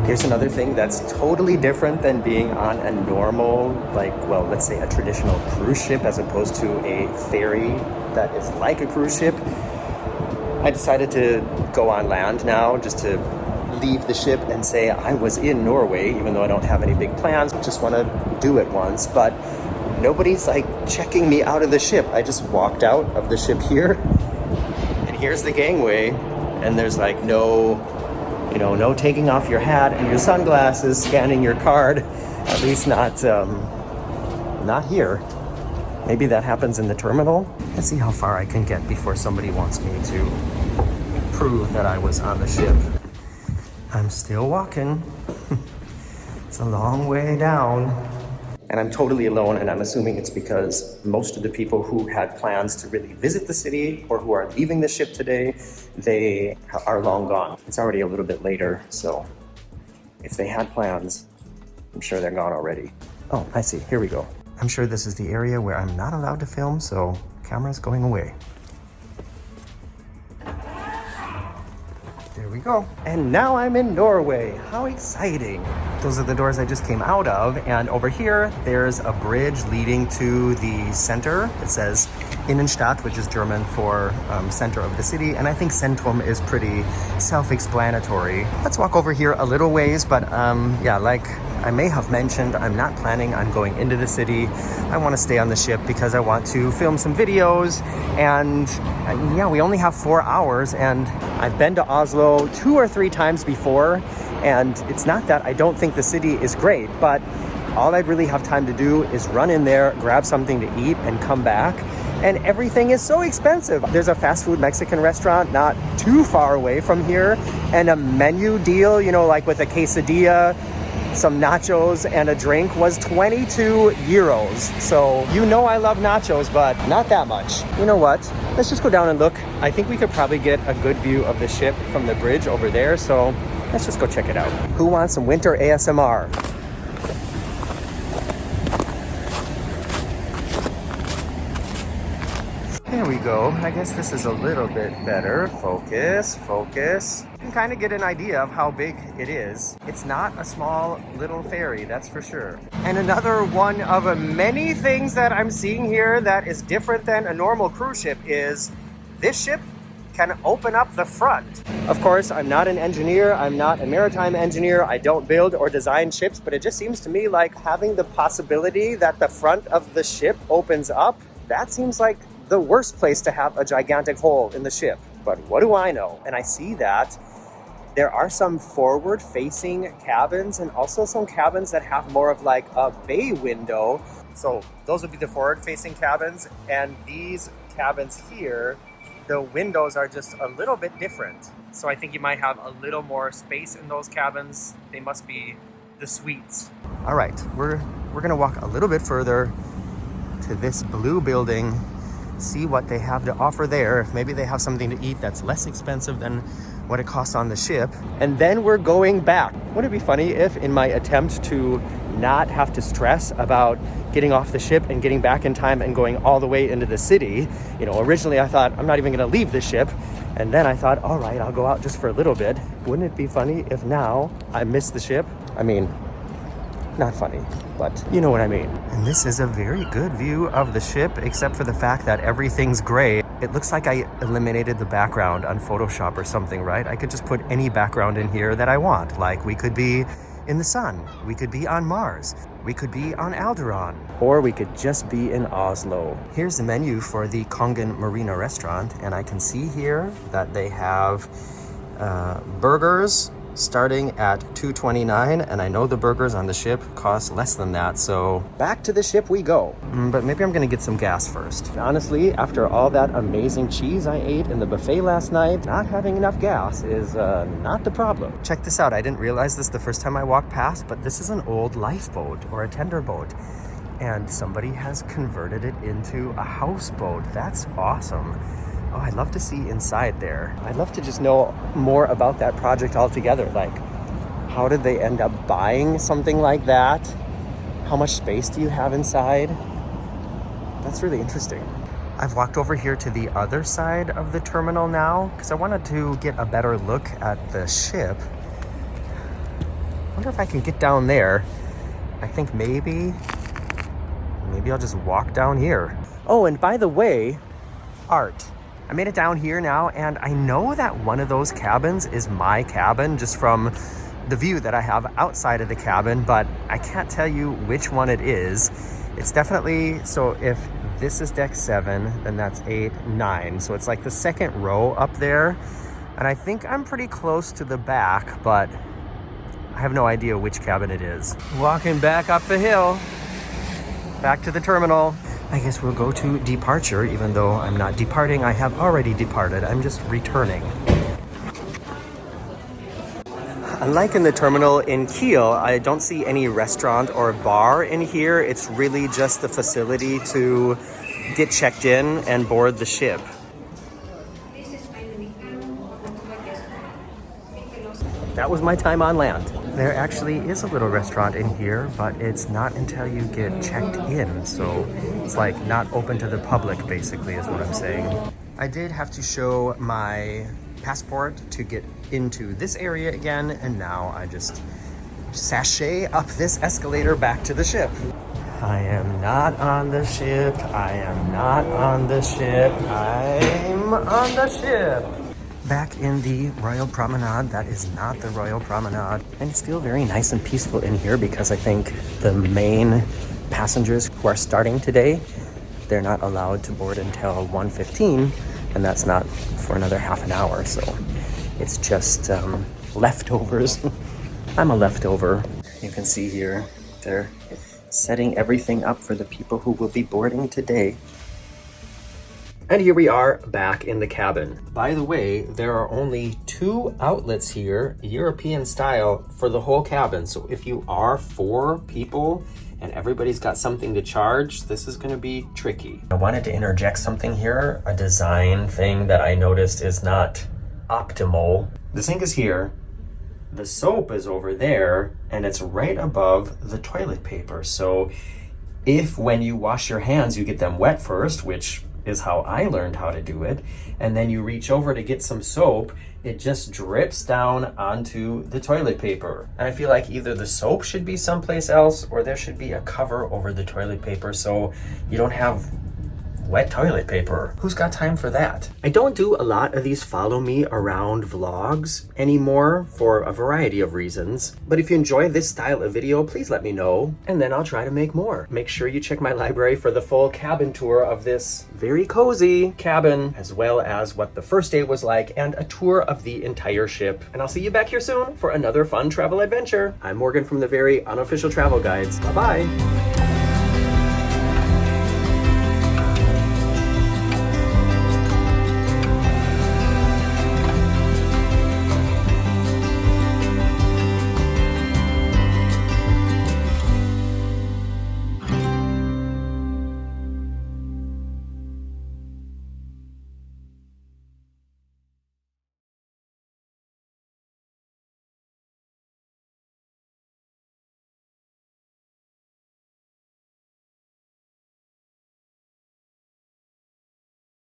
Here's another thing that's totally different than being on a normal, like, well, let's say a traditional cruise ship as opposed to a ferry that is like a cruise ship. I decided to go on land now just to leave the ship and say I was in Norway, even though I don't have any big plans, just want to do it once. But nobody's like checking me out of the ship. I just walked out of the ship here, and here's the gangway, and there's like no taking off your hat and your sunglasses, scanning your card, at least not here. Maybe that happens in the terminal. Let's see how far I can get before somebody wants me to prove that I was on the ship. I'm still walking. It's a long way down. And I'm totally alone, and I'm assuming it's because most of the people who had plans to really visit the city or who are leaving the ship today, they are long gone. It's already a little bit later, so if they had plans, I'm sure they're gone already. Oh, I see. Here we go. I'm sure this is the area where I'm not allowed to film, so camera's going away. There we go. And now I'm in Norway. How exciting. Those are the doors I just came out of, and over here there's a bridge leading to the center. It says Innenstadt, which is German for center of the city, and I think Centrum is pretty self-explanatory. Let's walk over here a little ways, but yeah, like I may have mentioned, I'm not planning on going into the city. I want to stay on the ship because I want to film some videos, and yeah, we only have 4 hours, and I've been to Oslo 2 or 3 times before, and it's not that I don't think the city is great, but all I'd really have time to do is run in there, grab something to eat, and come back. And everything is so expensive. There's a fast food Mexican restaurant not too far away from here, and a menu deal, like with a quesadilla, some nachos, and a drink was 22 euros. So I love nachos, but not that much. You know what? Let's just go down and look. I think we could probably get a good view of the ship from the bridge over there, so let's just go check it out. Who wants some winter ASMR? There we go. I guess this is a little bit better. Focus. You can kind of get an idea of how big it is. It's not a small little ferry, that's for sure. And another one of many things that I'm seeing here that is different than a normal cruise ship is this ship can open up the front. Of course, I'm not an engineer. I'm not a maritime engineer. I don't build or design ships, but it just seems to me like having the possibility that the front of the ship opens up, that seems like the worst place to have a gigantic hole in the ship. But what do I know? And I see that there are some forward-facing cabins and also some cabins that have more of like a bay window. So those would be the forward-facing cabins, and these cabins here, the windows are just a little bit different. So I think you might have a little more space in those cabins. They must be the suites. All right, we're gonna walk a little bit further to this blue building, see what they have to offer there. Maybe they have something to eat that's less expensive than what it costs on the ship. And then we're going back. Wouldn't it be funny if, in my attempt to not have to stress about getting off the ship and getting back in time and going all the way into the city, originally I thought I'm not even gonna leave the ship, and then I thought, all right, I'll go out just for a little bit. Wouldn't it be funny if now I miss the ship? I mean, not funny, but you know what I mean. And this is a very good view of the ship, except for the fact that everything's gray. It looks like I eliminated the background on Photoshop or something, right? I could just put any background in here that I want. Like, we could be in the sun, we could be on Mars, we could be on Alderaan, or we could just be in Oslo. Here's the menu for the Kongen Marina restaurant, and I can see here that they have burgers starting at $2.29, and I know the burgers on the ship cost less than that, so back to the ship we go. But maybe I'm gonna get some gas first. Honestly, after all that amazing cheese I ate in the buffet last night, not having enough gas is not the problem. Check this out. I didn't realize this the first time I walked past, but this is an old lifeboat or a tender boat, and somebody has converted it into a houseboat. That's awesome. Oh, I'd love to see inside there. I'd love to just know more about that project altogether. Like, how did they end up buying something like that? How much space do you have inside? That's really interesting. I've walked over here to the other side of the terminal now because I wanted to get a better look at the ship. wonder if I can get down there. I think maybe I'll just walk down here. Oh, and by the way, art. I made it down here now, and I know that one of those cabins is my cabin just from the view that I have outside of the cabin, but I can't tell you which one it is. It's definitely, so if this is deck 7, then that's 8, 9. So it's like the second row up there. And I think I'm pretty close to the back, but I have no idea which cabin it is. Walking back up the hill, back to the terminal. I guess we'll go to departure, even though I'm not departing. I have already departed. I'm just returning. Unlike in the terminal in Kiel, I don't see any restaurant or bar in here. It's really just the facility to get checked in and board the ship. That was my time on land. There actually is a little restaurant in here, but it's not until you get checked in. So it's like not open to the public, basically, is what I'm saying. I did have to show my passport to get into this area again, and now I just sashay up this escalator back to the ship. I am not on the ship. I am not on the ship. I'm on the ship. Back in the Royal Promenade. That is not the Royal Promenade. And it's still very nice and peaceful in here because I think the main passengers who are starting today, they're not allowed to board until 1:15, and that's not for another half an hour. So it's just leftovers. I'm a leftover. You can see here, they're setting everything up for the people who will be boarding today. And here we are back in the cabin. By the way, there are only 2 outlets here, European style, for the whole cabin. So if you are 4 people and everybody's got something to charge, this is gonna be tricky. I wanted to interject something here, a design thing that I noticed is not optimal. The sink is here, the soap is over there, and it's right above the toilet paper. So if when you wash your hands, you get them wet first, which is how I learned how to do it, and then you reach over to get some soap, it just drips down onto the toilet paper. And I feel like either the soap should be someplace else or there should be a cover over the toilet paper so you don't have wet toilet paper. Who's got time for that? I don't do a lot of these follow me around vlogs anymore for a variety of reasons. But if you enjoy this style of video, please let me know, and then I'll try to make more. Make sure you check my library for the full cabin tour of this very cozy cabin, as well as what the first day was like and a tour of the entire ship. And I'll see you back here soon for another fun travel adventure. I'm Morgan from the Very Unofficial Travel Guides. Bye-bye.